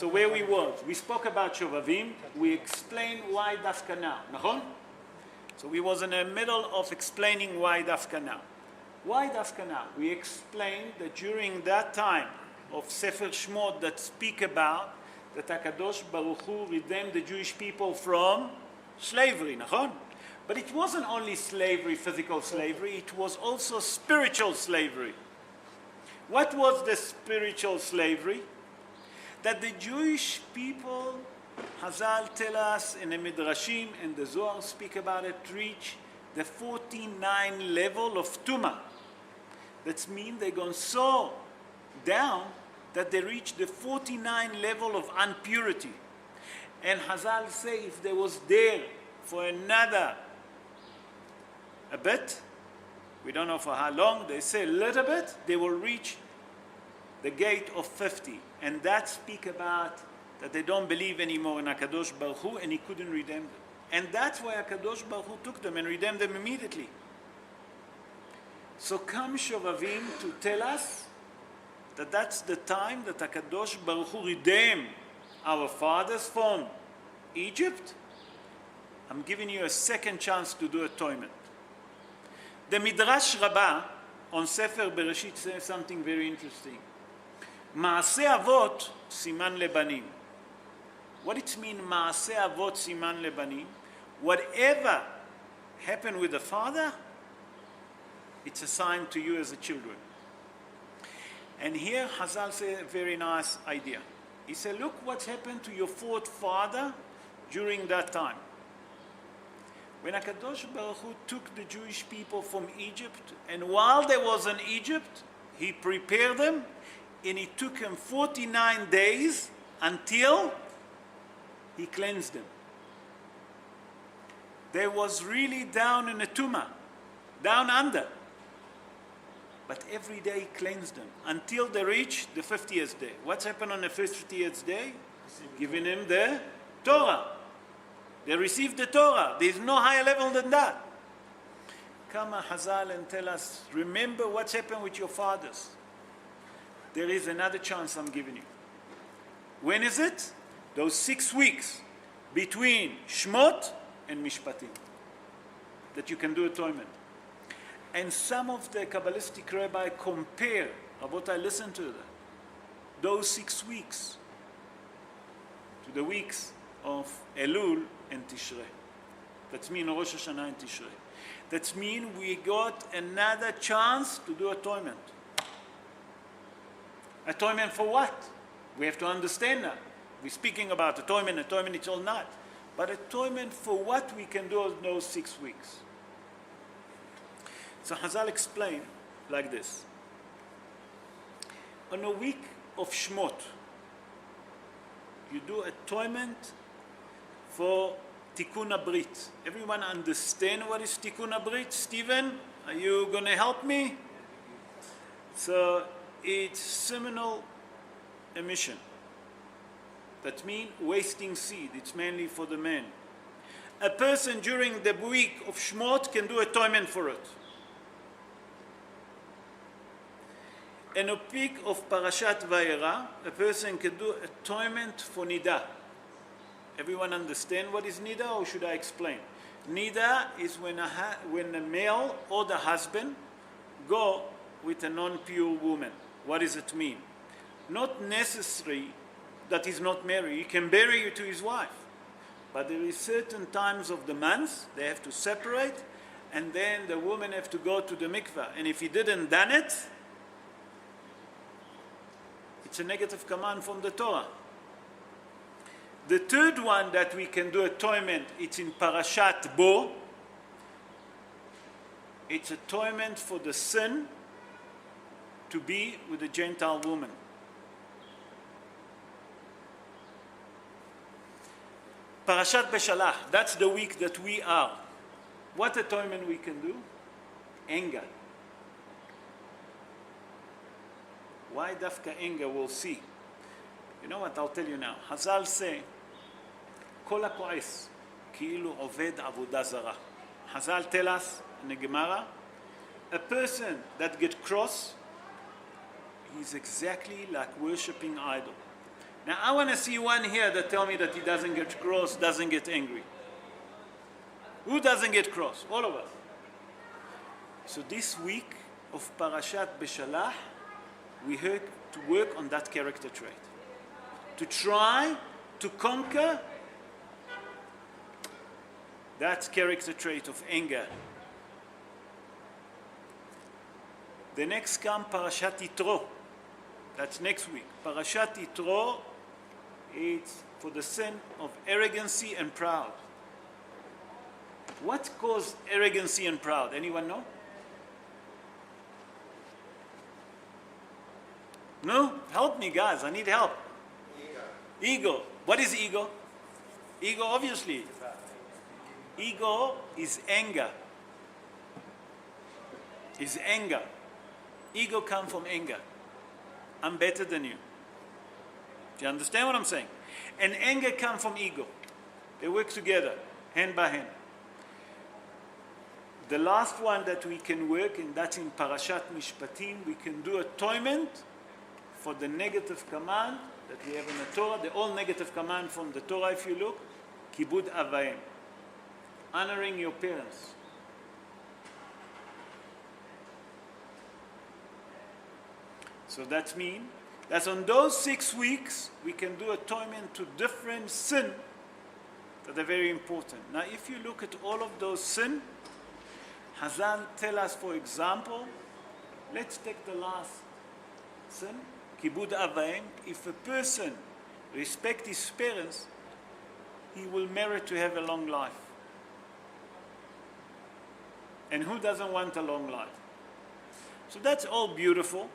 So where we was, we spoke about Shuvavim, we explained why dafka now, נכון? So we was in the middle of explaining why dafka now. Why dafka now? We explained that during that time of Sefer Shmot that speak about that HaKadosh Baruch Hu redeemed the Jewish people from slavery, נכון? But it wasn't only slavery, physical slavery, it was also spiritual slavery. What was the spiritual slavery? That the Jewish people, Hazal tell us in the Midrashim and the Zohar speak about it, reach the 49 level of Tumah. That means they're gone so down that they reach the 49 level of impurity. And Hazal say if they was there for another a bit, we don't know for how long, they say a little bit, they will reach the gate of 50. And that speak about that they don't believe anymore in HaKadosh Baruch Hu and he couldn't redeem them. And that's why HaKadosh Baruch Hu took them and redeemed them immediately. So come Shuvavim to tell us that that's the time that HaKadosh Baruch Hu redeemed our fathers from Egypt. I'm giving you a second chance to do atonement. The Midrash Rabbah on Sefer Bereshit says something very interesting. Maaseh Avot Siman Lebanim. What it means, Maaseh Avot Siman Lebanim? Whatever happened with the father, it's a sign to you as a children. And here Hazal says a very nice idea. He said, look what happened to your fourth father during that time. When HaKadosh Baruch Hu took the Jewish people from Egypt, and while they was in Egypt, he prepared them, and it took him 49 days until he cleansed them. They was really down in a tumah, down under. But every day he cleansed them until they reached the 50th day. What's happened on the 50th day? Giving him the Torah. They received the Torah. There is no higher level than that. Come Hazal and tell us, remember what's happened with your fathers. There is another chance I'm giving you. When is it? Those 6 weeks between Shmot and Mishpatim that you can do atonement. And some of the Kabbalistic rabbi compare, about I listen to that, those 6 weeks to the weeks of Elul and Tishrei. That means Rosh Hashanah and Tishrei. That means we got another chance to do atonement. Atonement for what? We have to understand that. We're speaking about atonement, it's all not. But atonement for what we can do in those 6 weeks. So Hazal explained like this. On a week of Shmot, you do atonement for Tikkun HaBrit. Everyone understand what is Tikkun HaBrit? Stephen, are you going to help me? So it's seminal emission. That means wasting seed. It's mainly for the men. A person during the week of Shmot can do atonement for it. In a week of Parashat Vayera, a person can do atonement for Nida. Everyone understand what is Nida, or should I explain? Nida is when the male or the husband go with a non-pure woman. What does it mean? Not necessary that he's not married. He can bury you to his wife. But there is certain times of the month, they have to separate, and then the woman have to go to the mikveh. And if he didn't done it, it's a negative command from the Torah. The third one that we can do atonement, it's in Parashat Bo. It's atonement for the sin to be with a Gentile woman. Parashat Beshalach, that's the week that we are. What atonement we can do? Anger. Why dafka anger? We'll see. You know what? I'll tell you now. Hazal say, Kol ha'ko'es ki'ilu oved avodah zara. Hazal tell us in the Gemara, a person that get cross, he's exactly like worshipping idol. Now I want to see one here that tell me that he doesn't get cross, doesn't get angry. Who doesn't get cross? All of us. So this week of Parashat Beshalach, we have to work on that character trait. To try to conquer that character trait of anger. The next comes Parashat Yitro. That's next week. Parashat Yitro, it's for the sin of arrogancy and proud. What caused arrogancy and proud? Anyone know? No? Help me, guys. I need help. Ego. What is ego? Ego, obviously. Ego is anger. Is anger. Ego comes from anger. I'm better than you. Do you understand what I'm saying? And anger comes from ego. They work together, hand by hand. The last one that we can work, and that's in Parashat Mishpatim, we can do atonement for the negative command that we have in the Torah, the all negative command from the Torah, if you look, Kibud Avayim, honoring your parents. So that means that on those 6 weeks, we can do atonement to different sin that are very important. Now, if you look at all of those sin, Hazal tell us, for example, let's take the last sin, Kibud Avayim. If a person respects his parents, he will merit to have a long life. And who doesn't want a long life? So that's all beautiful,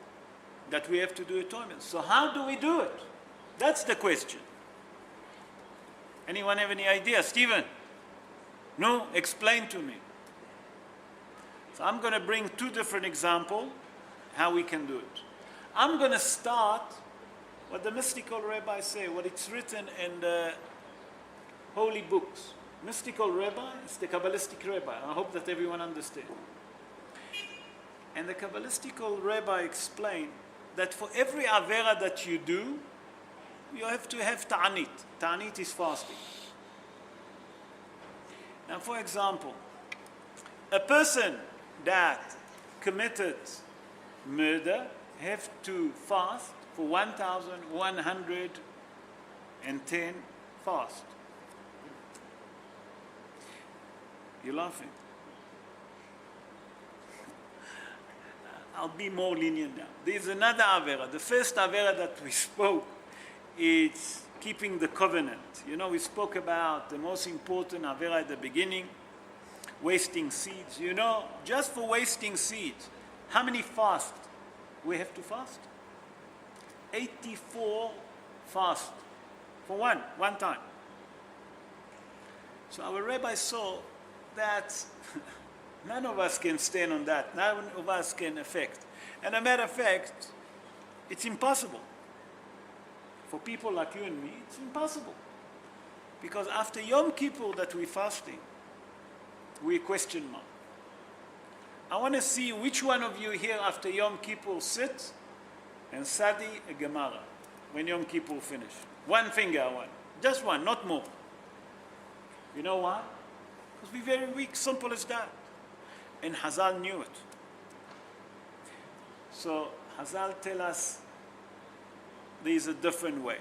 that we have to do atonement. So how do we do it? That's the question. Anyone have any idea? Stephen? No? Explain to me. So I'm going to bring 2 different examples how we can do it. I'm going to start what the mystical rabbis say, what it's written in the holy books. Mystical rabbi is the Kabbalistic rabbi. I hope that everyone understands. And the Kabbalistical rabbi explained that for every avera that you do, you have to have ta'anit. Ta'anit is fasting. Now, for example, a person that committed murder have to fast for 1,110 fast. You're laughing. I'll be more lenient now. There's another avera. The first avera that we spoke is keeping the covenant. You know, we spoke about the most important avera at the beginning, wasting seeds. You know, just for wasting seeds, how many fasts we have to fast? 84 fasts for one time. So our rabbi saw that none of us can stand on that. None of us can affect. And a matter of fact, it's impossible. For people like you and me, it's impossible. Because after Yom Kippur that we're fasting, we question mark. I want to see which one of you here after Yom Kippur sits and study a Gemara when Yom Kippur finish. One finger I want. Just one, not more. You know why? Because we're very weak, simple as that. And Hazal knew it. So Hazal tell us there is a different way.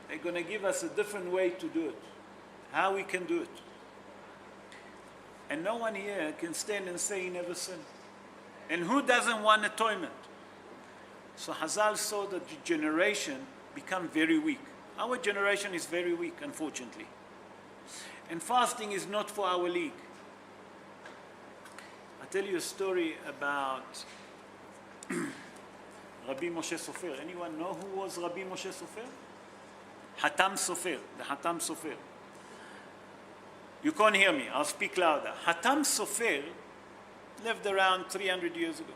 They're going to give us a different way to do it. How we can do it. And no one here can stand and say he never sinned. And who doesn't want atonement? So Hazal saw that the generation become very weak. Our generation is very weak, unfortunately. And fasting is not for our league. I'll tell you a story about Rabbi Moshe Sofer. Anyone know who was Rabbi Moshe Sofer? Hatam Sofer, the Hatam Sofer. You can't hear me, I'll speak louder. Hatam Sofer lived around 300 years ago.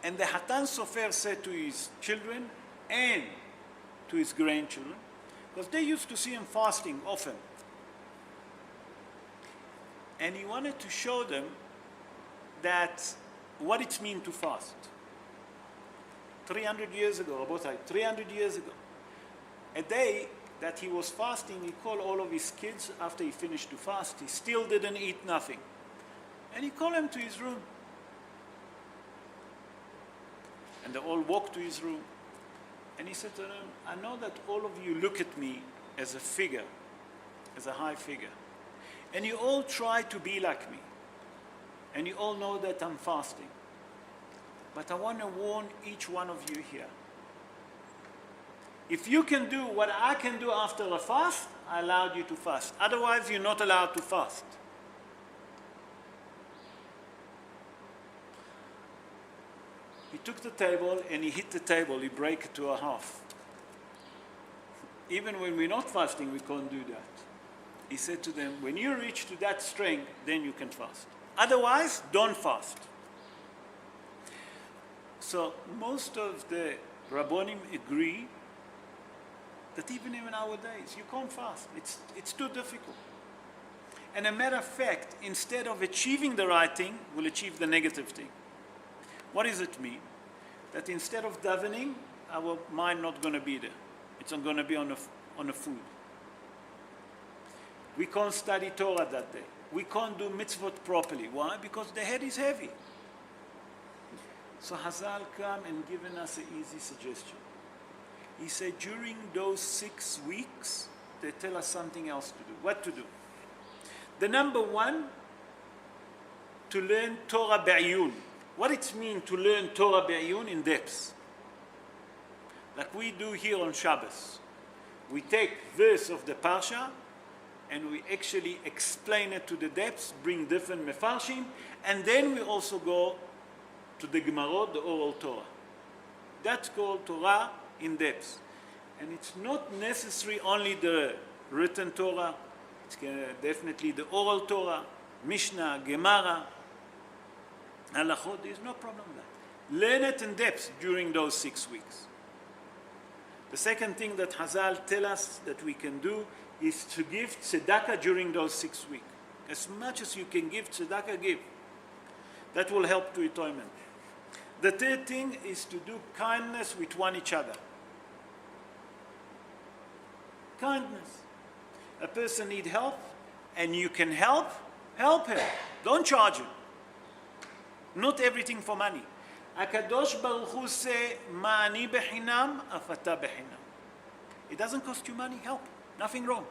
And the Hatam Sofer said to his children and to his grandchildren, because they used to see him fasting often. And he wanted to show them that what it means to fast. 300 years ago, Rabotai, 300 years ago. A day that he was fasting, he called all of his kids after he finished to fast. He still didn't eat nothing. And he called them to his room. And they all walked to his room. And he said to them, I know that all of you look at me as a figure, as a high figure. And you all try to be like me. And you all know that I'm fasting. But I want to warn each one of you here. If you can do what I can do after a fast, I allowed you to fast. Otherwise, you're not allowed to fast. He took the table and he hit the table. He broke it to a half. Even when we're not fasting, we can't do that. He said to them, when you reach to that strength, then you can fast. Otherwise, don't fast. So most of the Rabbonim agree that even in our days, you can't fast. It's too difficult. And a matter of fact, instead of achieving the right thing, we'll achieve the negative thing. What does it mean? That instead of davening, our mind not going to be there. It's not going to be on the food. We can't study Torah that day. We can't do mitzvot properly. Why? Because the head is heavy. So Hazal come and given us an easy suggestion. He said during those 6 weeks, they tell us something else to do. What to do? The number one, to learn Torah Be'ayun. What it means to learn Torah Be'ayun in depth. Like we do here on Shabbos. We take verse of the Parsha and we actually explain it to the depths, bring different mefarshim, and then we also go to the Gemarot, the oral Torah. That's called Torah in depth. And it's not necessary only the written Torah, it's definitely the oral Torah, Mishnah, Gemara, Halachot, there's no problem with that. Learn it in depth during those 6 weeks. The second thing that Hazal tell us that we can do is to give tzedakah during those 6 weeks. As much as you can give tzedakah, give. That will help to atonement. The third thing is to do kindness with one each other. Kindness. A person needs help and you can help him. Don't charge him. Not everything for money. Akadosh Baruch Hu say, Ma'ani bechinam, afata bechinam. It doesn't cost you money, help. Nothing wrong.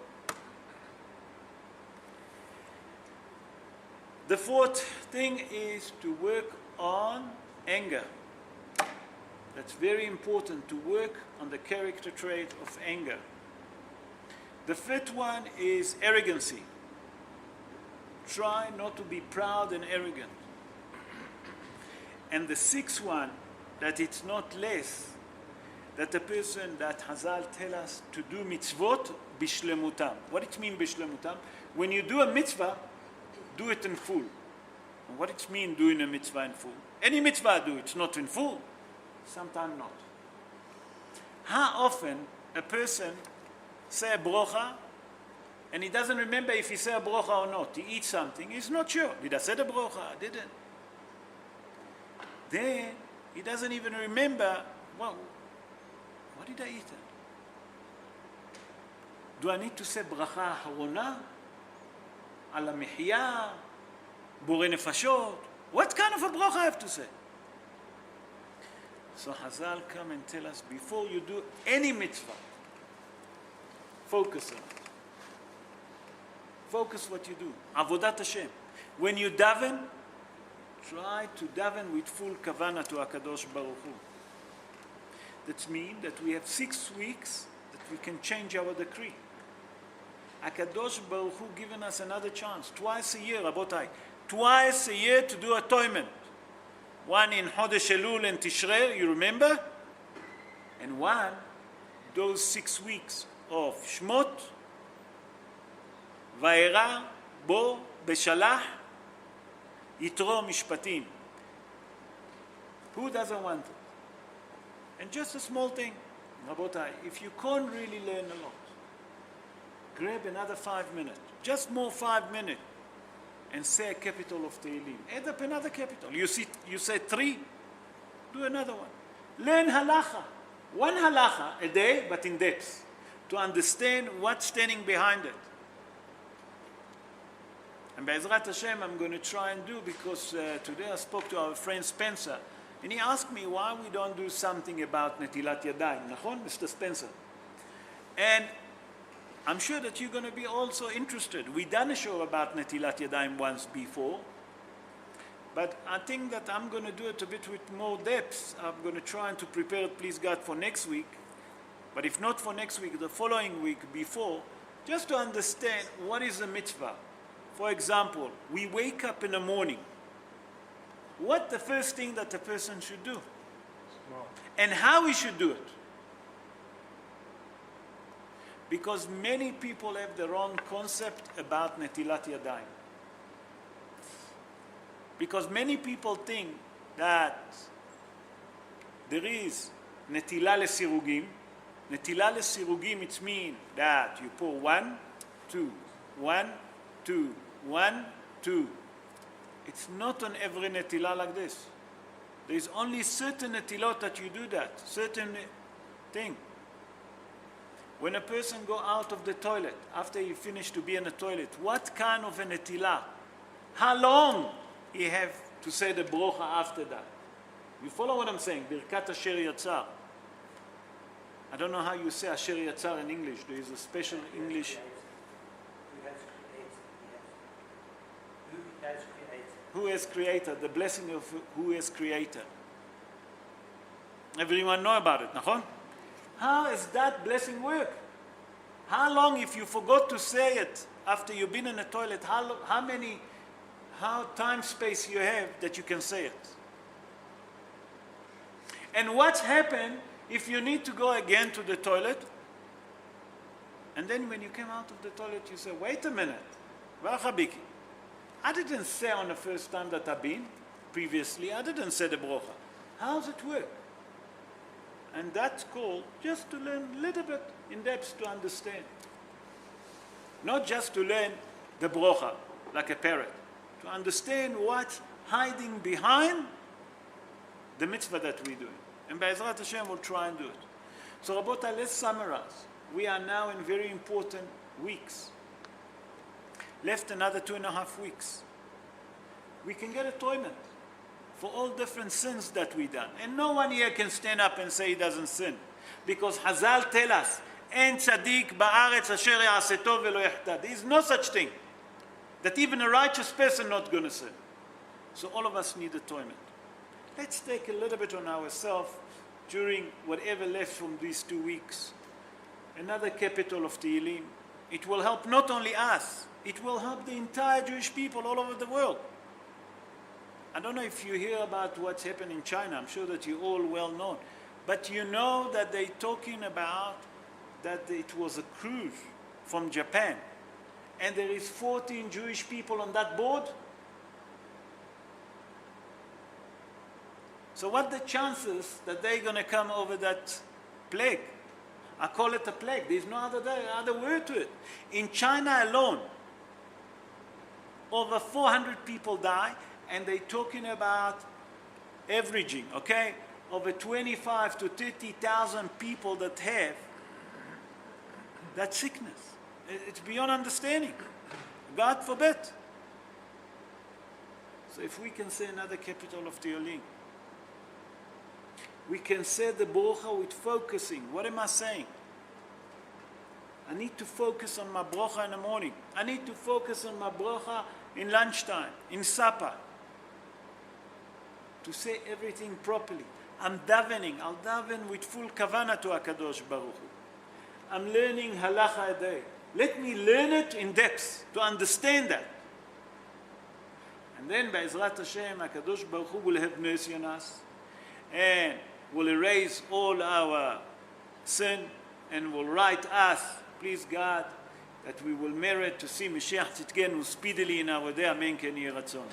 The fourth thing is to work on anger. That's very important, to work on the character trait of anger. The fifth one is arrogancy. Try not to be proud and arrogant. And the sixth one, that it's not less, that the person that Hazal tell us to do mitzvot bishlemutam. What it mean bishlemutam? When you do a mitzvah, do it in full. And what it mean doing a mitzvah in full? Any mitzvah do, it's not in full. Sometimes not. How often a person say a brocha and he doesn't remember if he say a brocha or not. He eats something, he's not sure. Did I say the brocha? I didn't. Then he doesn't even remember, well, what did I eat? Do I need to say bracha harona? Ala mihya? Bore nefashot? What kind of a bracha I have to say? So Hazal come and tell us, before you do any mitzvah, focus on it. Focus what you do. Avodat Hashem. When you daven, try to daven with full kavanah to HaKadosh Baruch Hu. That means that we have 6 weeks that we can change our decree. HaKadosh Baruch Hu given us another chance. Twice a year, Rabotai. Twice a year to do atonement. One in Chodesh Elul and Tishrei, you remember? And one, those 6 weeks of Shmot, Va'era, Bo, Beshalach, Yitro Mishpatim. Who doesn't want it? And just a small thing, Rabotai, if you can't really learn a lot, grab another 5 minutes, just more 5 minutes, and say a capital of Tehillim. Add up another capital. You say 3, do another one. Learn halacha. 1 halacha a day, but in depth. to understand what's standing behind it. And Be'ezrat Hashem, I'm going to try and do, because today I spoke to our friend Spencer, and he asked me why we don't do something about Netilat Yadayim. Nachon, Mr. Spencer? And I'm sure that you're going to be also interested. We done a show about Netilat Yadayim once before, but I think that I'm going to do it a bit with more depth. I'm going to try and to prepare it, please God, for next week. But if not for next week, the following week before, just to understand what is a mitzvah. For example, we wake up in the morning. What the first thing that a person should do? Small. And how he should do it. Because many people have the wrong concept about Netilat Yadayim. Because many people think that there is Netila Lesirugim. Netila Lesirugim, it means that you pour 1, 2, 1, 2, 1, 2. It's not on every Netila like this. There is only certain Netilot that you do that, certain thing. When a person go out of the toilet, after he finished to be in the toilet, what kind of a Netila? How long he have to say the brocha after that? You follow what I'm saying? Birkat Asher Yatzar. I don't know how you say Asher Yatzar in English. There is a special English. Who has created? The blessing of who has created. Everyone know about it, nachon? How does that blessing work? How long, if you forgot to say it after you've been in the toilet, how time space you have that you can say it? And what's happened if you need to go again to the toilet? And then when you came out of the toilet, you say, wait a minute, V'achabiki. I didn't say on the first time that I've been, previously, I didn't say the brocha. How does it work? And that's called just to learn a little bit in depth to understand. Not just to learn the brocha, like a parrot. To understand what's hiding behind the mitzvah that we're doing. And Be'ezrat Hashem will try and do it. So Rabotai, let's summarize. We are now in very important weeks. Left another 2.5 weeks. We can get atonement for all different sins that we done. And no one here can stand up and say he doesn't sin. Because Hazal tell us, En tzaddik ba'aretz asher ya'aseh tov velo yahtad. There is no such thing. That even a righteous person not going to sin. So all of us need atonement. Let's take a little bit on ourselves during whatever left from these 2 weeks. Another capital of Tehillim. It will help not only us, it will help the entire Jewish people all over the world. I don't know if you hear about what's happened in China. I'm sure that you all well know. But you know that they're talking about that it was a cruise from Japan. And there is 14 Jewish people on that board. So what the chances that they're going to come over that plague? I call it a plague. There's no other word to it. In China alone, over 400 people die, and they're talking about averaging, okay, over 25 to 30,000 people that have that sickness. It's beyond understanding. God forbid. So if we can say another capital of Tehillim, we can say the brocha with focusing. What am I saying? I need to focus on my brocha in the morning. I need to focus on my brocha in lunchtime, in supper. To say everything properly. I'm davening. I'll daven with full kavanah to HaKadosh Baruch Hu. I'm learning halacha a day. Let me learn it in depth to understand that. And then, Be'ezrat Hashem, HaKadosh Baruch Hu will have mercy on us and will erase all our sin and will write us, please God, that we will merit to see Mashiach Tzidkenu speedily in our day. Amen. Ken Yeh Ratzon.